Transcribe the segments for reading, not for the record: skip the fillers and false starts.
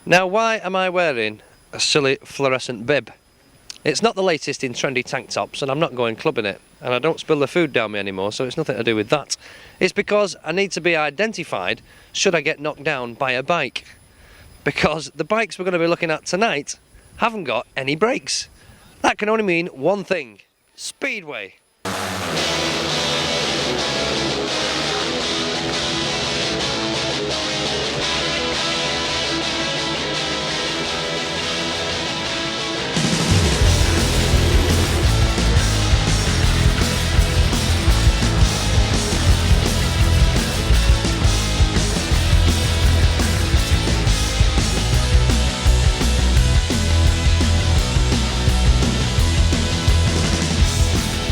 Now, why am I wearing a silly fluorescent bib? It's not the latest in trendy tank tops, and I'm not going clubbing it, and I don't spill the food down me anymore, so it's nothing to do with that. It's because I need to be identified should I get knocked down by a bike. Because the bikes we're going to be looking at tonight haven't got any brakes. That can only mean one thing: Speedway.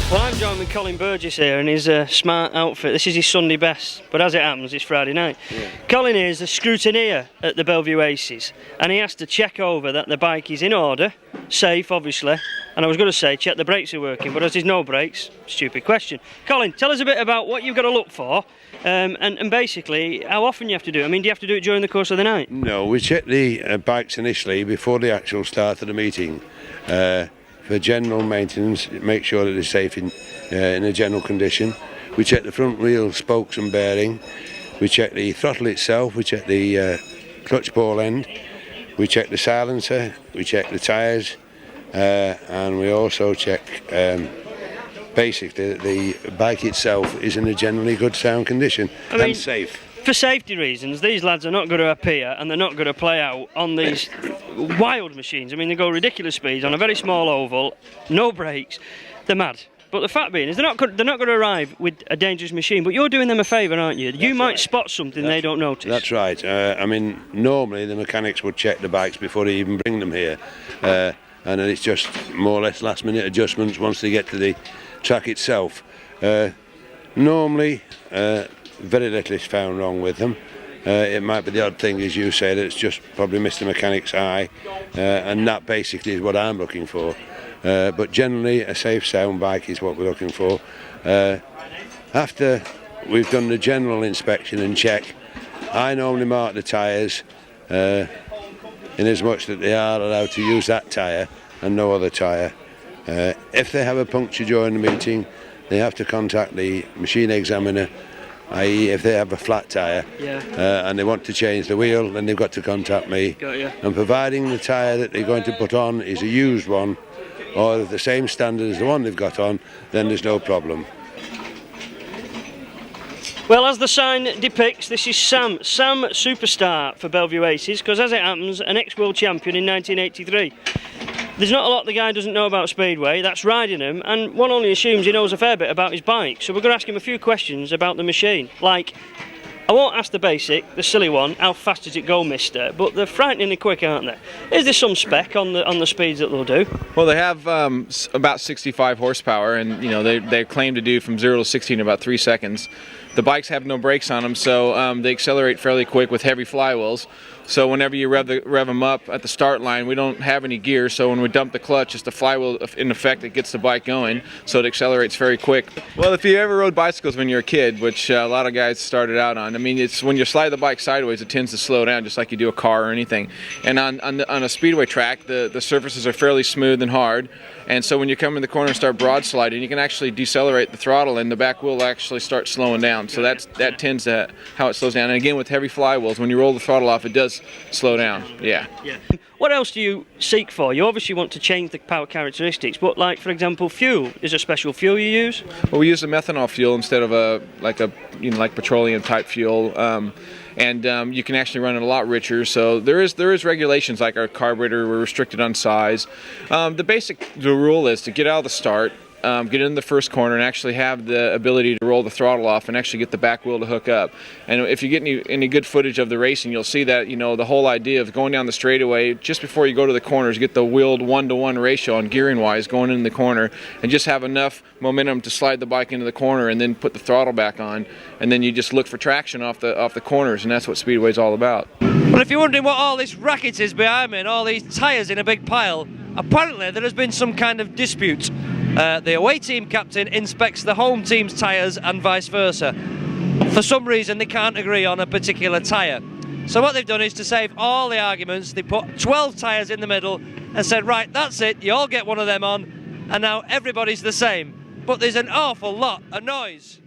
Well, I'm joined with Colin Burgess here in his smart outfit. This is his Sunday best, but as it happens, it's Friday night. Yeah. Colin is the scrutineer at the Beaulieu Aces, and he has to check over that the bike is in order, safe obviously, and I was going to say check the brakes are working, but as there's no brakes, stupid question. Colin, tell us a bit about what you've got to look for, and basically how often you have to do it. I mean, do you have to do it during the course of the night? No, we check the bikes initially before the actual start of the meeting. For general maintenance, make sure that they're safe in a general condition. We check the front wheel spokes and bearing. We check the throttle itself. We check the clutch ball end. We check the silencer. We check the tyres, and we also check basically that the bike itself is in a generally good sound condition and safe. For safety reasons, these lads are not going to appear and they're not going to play out on these wild machines. I mean, they go ridiculous speeds on a very small oval, no brakes. They're mad. But the fact being is they're not going to arrive with a dangerous machine. But you're doing them a favour, aren't you? You might spot something they don't notice. That's right. I mean, normally the mechanics would check the bikes before they even bring them here, and then it's just more or less last-minute adjustments once they get to the track itself. Normally. Very little is found wrong with them. It might be the odd thing, as you said, it's just probably missed the mechanic's eye, and that basically is what I'm looking for. But generally, a safe sound bike is what we're looking for. After we've done the general inspection and check, I normally mark the tyres in as much that they are allowed to use that tyre and no other tyre. If they have a puncture during the meeting, they have to contact the machine examiner, i.e. if they have a flat tyre and they want to change the wheel, then they've got to contact me. And providing the tyre that they're going to put on is a used one or the same standard as the one they've got on, then there's no problem. Well, as the sign depicts, this is Sam Superstar for Beaulieu Aces, because as it happens, an ex-world champion in 1983. There's not a lot the guy doesn't know about Speedway, that's riding him, and one only assumes he knows a fair bit about his bike. So we're going to ask him a few questions about the machine. Like, I won't ask the basic, the silly one, how fast does it go, mister? But they're frighteningly quick, aren't they? Is there some spec on the speeds that they'll do? Well, they have about 65 horsepower, and you know they claim to do from 0 to 60 in about 3 seconds. The bikes have no brakes on them, so they accelerate fairly quick with heavy flywheels. So whenever you rev them up at the start line, we don't have any gear, so when we dump the clutch, it's the flywheel in effect that gets the bike going, so it accelerates very quick. Well, if you ever rode bicycles when you're a kid, which a lot of guys started out on, I mean, it's when you slide the bike sideways, it tends to slow down just like you do a car or anything. And on a speedway track, the surfaces are fairly smooth and hard, and so when you come in the corner and start broad sliding, you can actually decelerate the throttle and the back wheel will actually start slowing down. So that tends to how it slows down. And again, with heavy flywheels, when you roll the throttle off, it does slow down. Yeah. What else do you seek for? You obviously want to change the power characteristics, but like for example, fuel. Is there special fuel you use? Well, we use a methanol fuel instead of like petroleum type fuel. And you can actually run it a lot richer. So there is regulations, like our carburetor, we're restricted on size. The rule is to get out of the start, get in the first corner and actually have the ability to roll the throttle off and actually get the back wheel to hook up. And if you get any good footage of the racing, you'll see that, you know, the whole idea of going down the straightaway just before you go to the corners, get the wheeled 1-to-1 ratio on gearing wise going in the corner and just have enough momentum to slide the bike into the corner and then put the throttle back on, and then you just look for traction off the corners, and that's what Speedway's all about. But if you're wondering what all this racket is behind me and all these tyres in a big pile, apparently there has been some kind of dispute. The away team captain inspects the home team's tyres and vice versa. For some reason they can't agree on a particular tyre. So what they've done is to save all the arguments, they put 12 tyres in the middle and said, right, that's it, you all get one of them on, and now everybody's the same. But there's an awful lot of noise.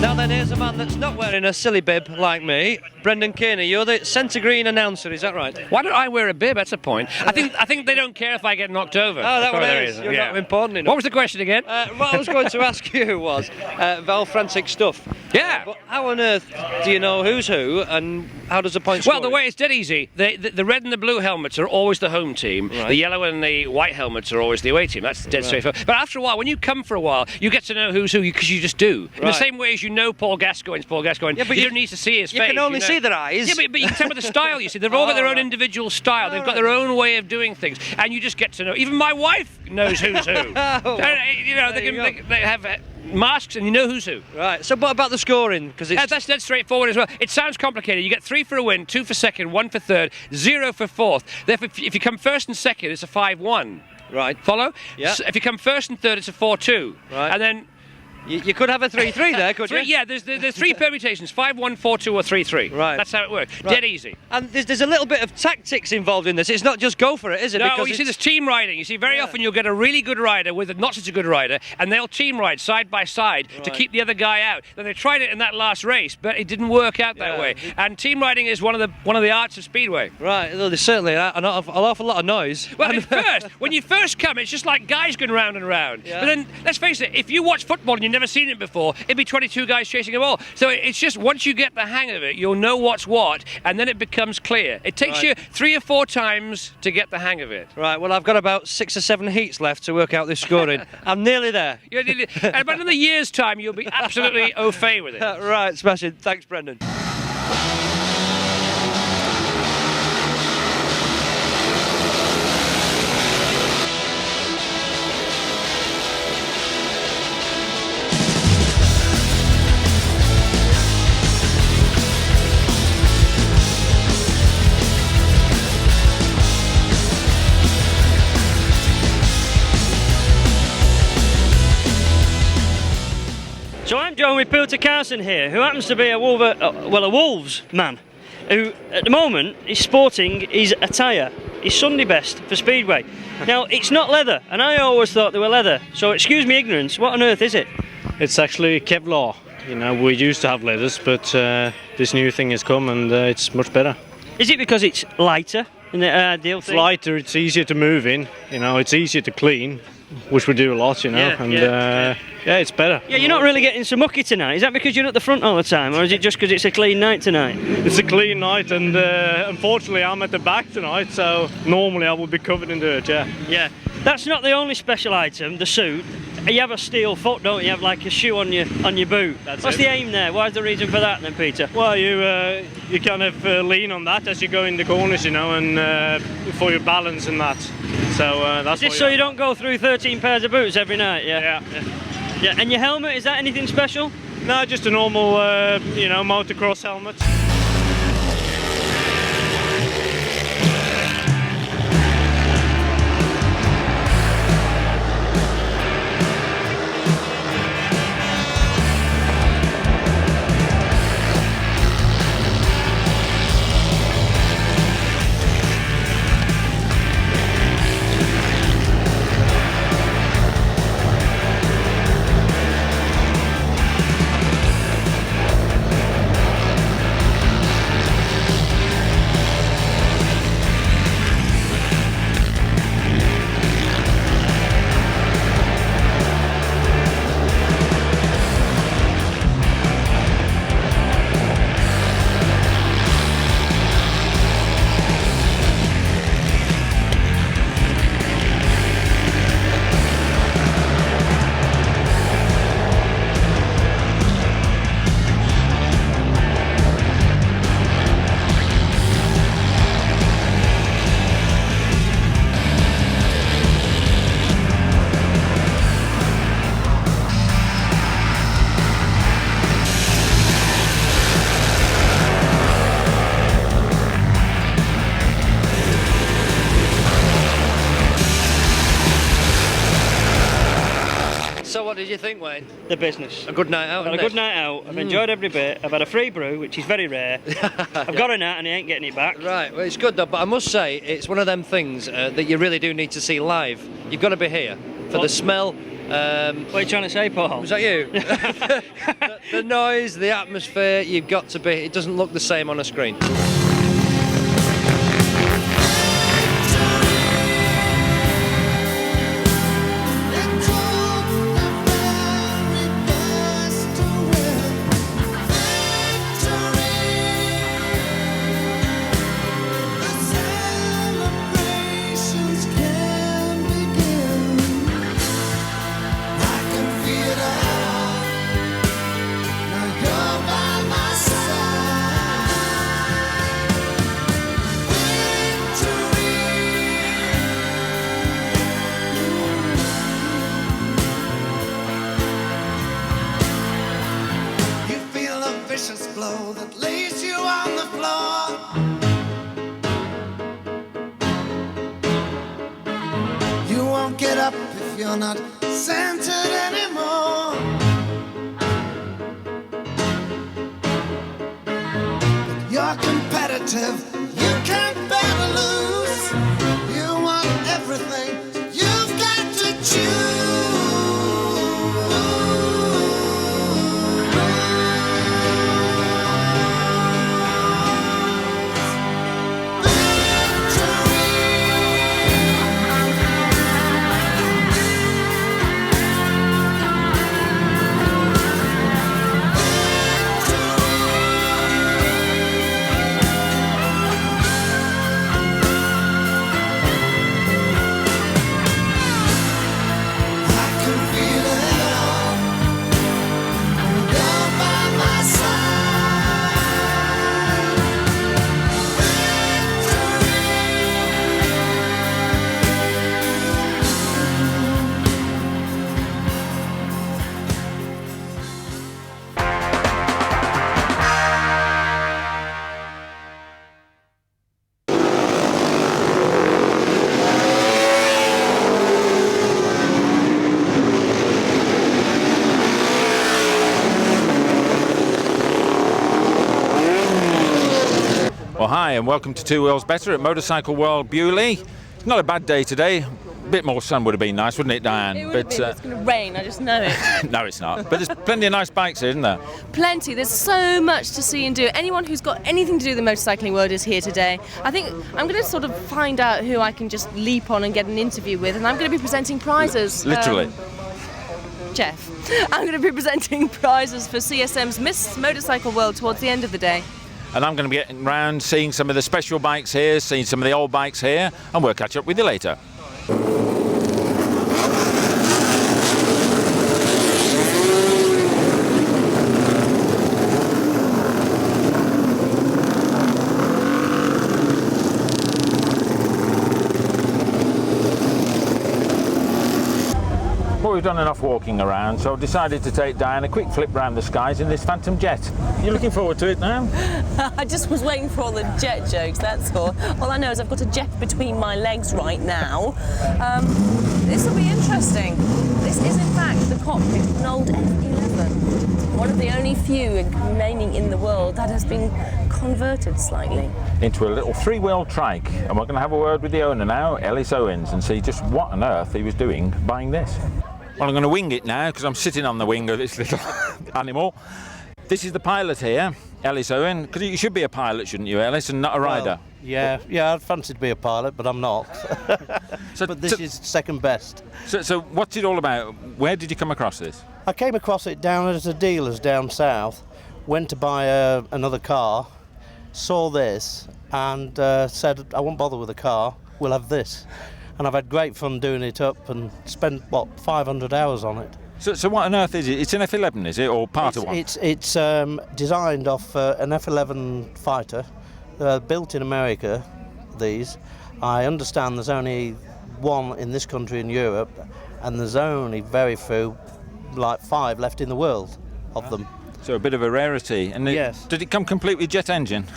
Now then, here's a man that's not wearing a silly bib like me. Brendan Kearney, you're the centre green announcer, is that right? Why don't I wear a bib? That's a point. I think they don't care if I get knocked over. Oh, that That's one what is. it You're yeah. not important enough. What was the question again? What I was going to ask you was Val Frantic stuff. Yeah. But how on earth do you know who's who and how does the points Well, score? the way it's dead easy. The red and the blue helmets are always the home team. Right. The yellow and the white helmets are always the away team. That's dead straightforward. But after a while, when you come for a while, you get to know who's who because you just do. In the Right. same way as you know Paul Gascoigne's Paul Gascoigne. Yeah, but you you- don't need to see his you face. can only know. see their eyes. Yeah, but you can tell by the style, you see. They've all got their own individual style. They've got their own way of doing things. And you just get to know. Even my wife knows who's who. Oh, You know, they have masks and you know who's who. Right, so what about the scoring? Because it's... That's dead straightforward as well. It sounds complicated. You get 3 for a win, 2 for second, 1 for third, 0 for fourth. Therefore, if you come first and second, it's a 5-1. Right. Follow? Yeah. So if you come first and third, it's a 4-2. Right. And then... You could have a 3-3 there, could you? Yeah, there's 3 permutations, 5-1, 4-2 or 3-3. Right. That's how it works. Right. Dead easy. And there's a little bit of tactics involved in this. It's not just go for it, is it? No, Because you see, it's- there's team riding. You see, very often you'll get a really good rider with a not such a good rider, and they'll team ride side by side to Right. keep the other guy out. Then they tried it in that last race, but it didn't work out that Yeah. way. And team riding is one of the arts of Speedway. Right, well, there's certainly an awful lot of noise. Well, when you first come, it's just like guys going round and round. Yeah. But then, let's face it, if you watch football and you've never seen it before, it'd be 22 guys chasing a ball. So it's just, once you get the hang of it, you'll know what's what, and then it becomes clear. It takes Right. you 3 or 4 times to get the hang of it. Right, well, I've got about 6 or 7 heats left to work out this scoring. I'm nearly there. But in a year's time, you'll be absolutely au fait with it. Right, smashing. Thanks, Brendan. So I'm joined with Peter Carson here, who happens to be a Wolves man, who at the moment is sporting his attire, his Sunday best for Speedway. Now, it's not leather, and I always thought they were leather, so excuse me ignorance, what on earth is it? It's actually Kevlar. You know, we used to have leathers, but this new thing has come and it's much better. Is it because it's lighter in the ideal It's thing? lighter, it's easier to move in, you know, it's easier to clean, which we do a lot, you know, Yeah, and yeah. it's better. Yeah, you're not really getting so mucky tonight. Is that because you're at the front all the time, or is it just because it's a clean night tonight? It's a clean night, and unfortunately I'm at the back tonight, so normally I would be covered in dirt, yeah. Yeah. That's not the only special item, the suit. You have a steel foot, don't you? You have like a shoe on your boot. That's What's it. the aim there? What's the reason for that then, Peter? Well, you kind of lean on that as you go in the corners, you know, and for your balance and that. So that's Is this what so you don't go through 13 pairs of boots every night? Yeah. Yeah. Yeah. And your helmet, is that anything special? No, just a normal, you know, motocross helmet. you think, Wayne? The business. A good night out, I've had a good night out. I've enjoyed every bit. I've had a free brew, which is very rare. I've got a nat and he ain't getting it back. Right, well, it's good though, but I must say, it's one of them things that you really do need to see live. You've got to be here for the smell. What are you trying to say, Paul? Was that you? the noise, the atmosphere, you've got to be. It doesn't look the same on a screen. Blow that lays you on the floor. You won't get up if you're not centered anymore. But you're competitive, you can't bear to lose. You want everything, you've got to choose. Well, hi and welcome to Two Wheels Better at Motorcycle World Beaulieu. It's not a bad day today. A bit more sun would have been nice, wouldn't it, Diane? It would have been. It's going to rain, I just know it. No, it's not. But there's plenty of nice bikes here, isn't there? Plenty. There's so much to see and do. Anyone who's got anything to do with the motorcycling world is here today. I think I'm going to sort of find out who I can just leap on and get an interview with, and I'm going to be presenting prizes. Literally. Jeff. I'm going to be presenting prizes for CSM's Miss Motorcycle World towards the end of the day. And I'm going to be getting round, seeing some of the special bikes here, seeing some of the old bikes here, and we'll catch up with you later. Well, we've done enough walking around, so I've decided to take Diane a quick flip round the skies in this Phantom Jet. You looking forward to it now? I just was waiting for all the jet jokes, that's all. All I know is I've got a jet between my legs right now. This will be interesting. This is in fact the cockpit of an old F11. One of the only few remaining in the world that has been converted slightly. Into a little three-wheel trike. And we're going to have a word with the owner now, Ellis Owens, and see just what on earth he was doing buying this. Well, I'm going to wing it now because I'm sitting on the wing of this little animal. This is the pilot here, Ellis Owen. Because you should be a pilot, shouldn't you, Ellis, and not a rider? Well, yeah, I'd fancy to be a pilot, but I'm not. But this is second best. So what's it all about? Where did you come across this? I came across it down at a dealer's down south, went to buy another car, saw this, and said, I won't bother with a car, we'll have this. And I've had great fun doing it up and spent, 500 hours on it. So what on earth is it? It's an F11, is it, or part of one? It's designed off an F11 fighter, built in America, these. I understand there's only one in this country in Europe, and there's only very few, like 5 left in the world of them. So a bit of a rarity. And yes. Did it come complete with jet engine?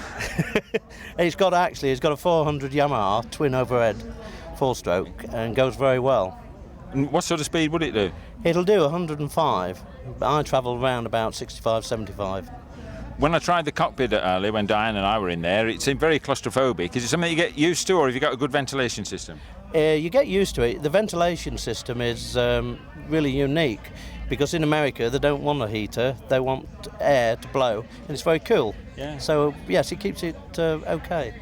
It's got a 400 Yamaha twin overhead 4-stroke and goes very well. And what sort of speed would it do? It'll do 105, but I travel around about 65, 75. When I tried the cockpit earlier, when Diane and I were in there, it seemed very claustrophobic. Is it something you get used to, or have you got a good ventilation system? You get used to it. The ventilation system is really unique, because in America they don't want a heater, they want air to blow, and it's very cool. Yeah. So yes, it keeps it okay.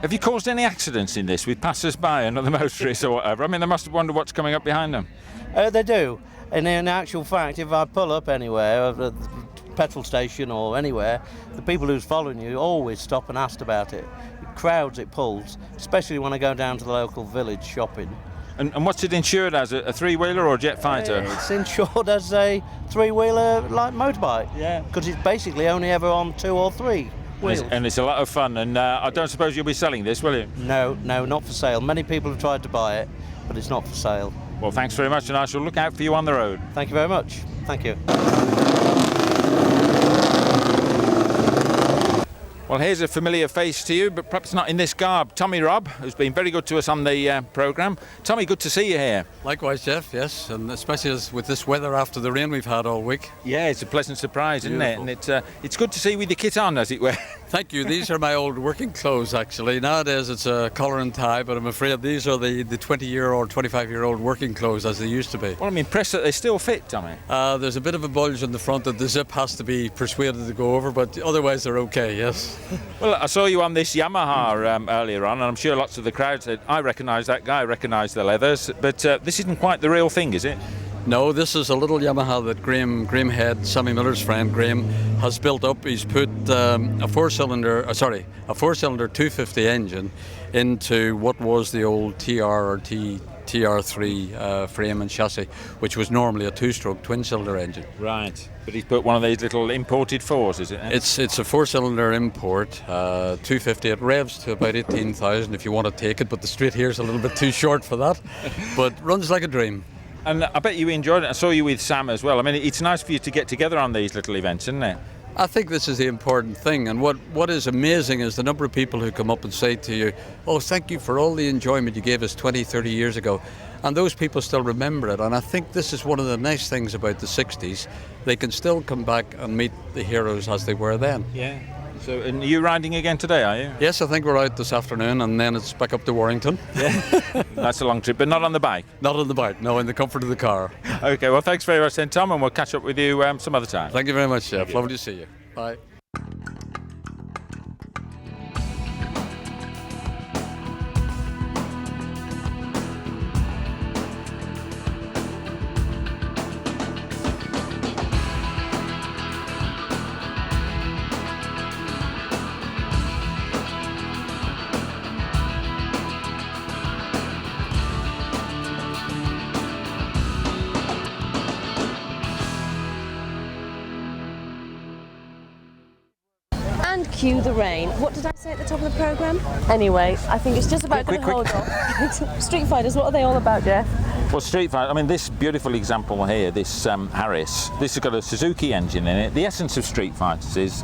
Have you caused any accidents in this with passers-by and other motorists or whatever? I mean, they must have wondered what's coming up behind them. They do, and in actual fact, if I pull up anywhere, at the petrol station or anywhere, the people who's following you always stop and ask about it. Crowds it pulls, especially when I go down to the local village shopping. And what's it insured as, a three-wheeler or a jet fighter? It's insured as a three-wheeler like motorbike. Yeah. Because it's basically only ever on 2 or 3 wheels. And it's a lot of fun, and I don't suppose you'll be selling this, will you? No, not for sale. Many people have tried to buy it, but it's not for sale. Well, thanks very much, and I shall look out for you on the road. Thank you very much. Thank you. Well, here's a familiar face to you, but perhaps not in this garb. Tommy Robb, who's been very good to us on the programme. Tommy, good to see you here. Likewise, Jeff, yes, and especially with this weather after the rain we've had all week. Yeah, it's a pleasant surprise, Beautiful. isn't it? And it's good to see you with the kit on, as it were. Thank you. These are my old working clothes, actually. Nowadays it's a collar and tie, but I'm afraid these are the 20-year or 25-year-old working clothes as they used to be. Well, I'm impressed that they still fit, Tommy. There's a bit of a bulge in the front that the zip has to be persuaded to go over, but otherwise they're okay, yes. Well, I saw you on this Yamaha earlier on, and I'm sure lots of the crowd said, I recognise that guy, I recognise the leathers, but this isn't quite the real thing, is it? No, this is a little Yamaha that Graham Head, Sammy Miller's friend Graham, has built up. He's put a four-cylinder 250 engine into what was the old TR or TR3 frame and chassis, which was normally a two-stroke twin-cylinder engine. Right, but he's put one of these little imported fours, is it? It's a four-cylinder import, 250. It revs to about 18,000 if you want to take it, but the straight here is a little bit too short for that, but runs like a dream. And I bet you enjoyed it. I saw you with Sam as well. I mean, it's nice for you to get together on these little events, isn't it? I think this is the important thing, and what is amazing is the number of people who come up and say to you, oh, thank you for all the enjoyment you gave us 20, 30 years ago. And those people still remember it, and I think this is one of the nice things about the 60s. They can still come back and meet the heroes as they were then. Yeah. So, and are you riding again today, are you? Yes, I think we're out this afternoon, and then it's back up to Warrington. Yeah. That's a long trip, but not on the bike? Not on the bike, no, in the comfort of the car. OK, well, thanks very much then, Tom, and we'll catch up with you some other time. Thank you very much, Jeff. Lovely to see you. Bye. And cue the rain. What did I say at the top of the programme? Anyway, I think it's just about going to hold on. Street fighters, what are they all about, Jeff? Well, Street Fighter, I mean, this beautiful example here, this Harris, this has got a Suzuki engine in it. The essence of Street Fighters is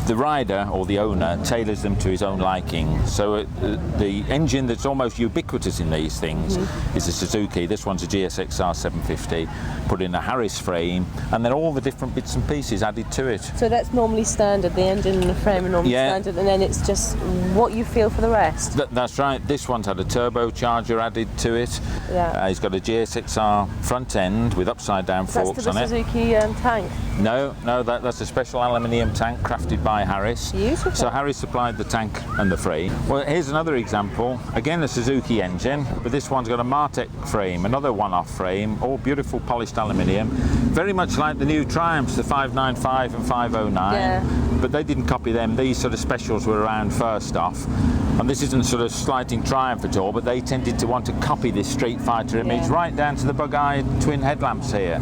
the rider or the owner tailors them to his own liking. So the engine that's almost ubiquitous in these things is a Suzuki. This one's a GSXR 750, put in a Harris frame, and then all the different bits and pieces added to it. So that's normally standard, the engine and the frame are normally standard, and then it's just what you feel for the rest. That's right. This one's had a turbocharger added to it. Yeah. He's got a GSXR front end with upside down forks on it. That's the Suzuki tank? No, that's a special aluminium tank crafted by Harris. Beautiful. So Harris supplied the tank and the frame. Well, here's another example. Again, a Suzuki engine, but this one's got a Martec frame, another one-off frame, all beautiful polished aluminium. Very much like the new Triumphs, the 595 and 509. Yeah. But they didn't copy them. These sort of specials were around first off. And this isn't sort of slighting Triumph at all, but they tended to want to copy this Street Fighter image right down to the bug-eyed twin headlamps here.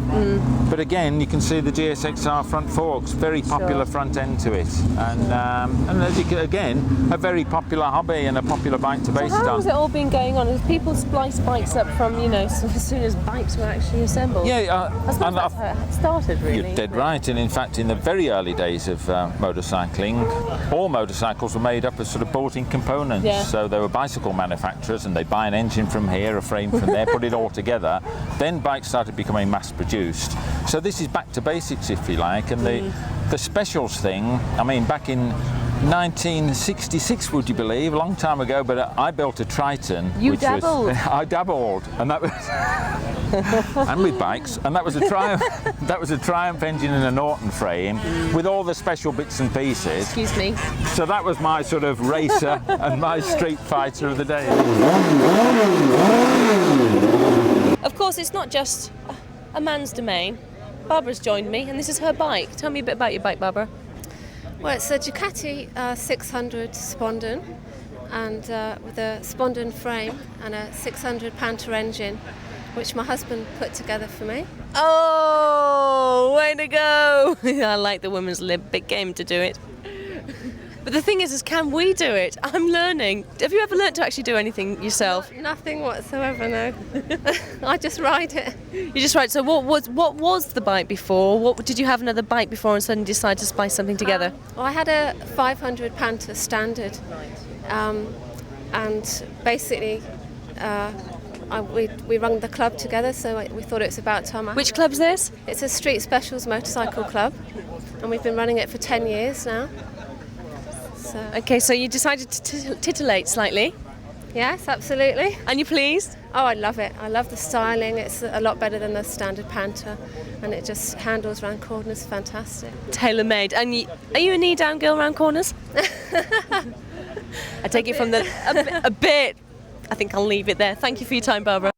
But again, you can see the GSXR front forks, very popular front end to it. And as you can, again, a very popular hobby and a popular bike to base it on. How has it all been going on? Has people spliced bikes up from, you know, as soon as bikes were actually assembled? Yeah, I suppose that's how it started, really. You're dead right, and in fact, in the very early days of motorcycling, all motorcycles were made up of sort of bought-in components. components. Yeah. So they were bicycle manufacturers, and they buy an engine from here, a frame from there, put it all together. Then bikes started becoming mass-produced. So this is back to basics, if you like. And the specials thing, I mean, back in 1966, would you believe, a long time ago, but I built a Triton. You which dabbled? I dabbled, and that was, and with bikes, and that was a Triumph. That was a Triumph engine in a Norton frame with all the special bits and pieces. Excuse me. So that was my sort of racer and my street fighter of the day. Of course, it's not just a man's domain. Barbara's joined me, and this is her bike. Tell me a bit about your bike, Barbara. Well, it's a Ducati 600 Spondon, and with a Spondon frame and a 600 Panther engine, which my husband put together for me. Oh, way to go! I like the women's lib, big game to do it. But the thing is can we do it? I'm learning. Have you ever learnt to actually do anything yourself? Nothing whatsoever, no. I just ride it. You just ride. So what was the bike before? What did you have another bike before and suddenly decide to spice something together? Well, I had a 500 Panther standard, and basically we rung the club together, so we thought it was about time. Which club's this? It's a Street Specials motorcycle club, and we've been running it for 10 years now. So. Okay, so you decided to titillate slightly? Yes, absolutely. And you pleased? Oh, I love it. I love the styling. It's a lot better than the standard Panther, and it just handles round corners fantastic. Tailor-made. And are you a knee-down girl round corners? I take it from a bit. I think I'll leave it there. Thank you for your time, Barbara.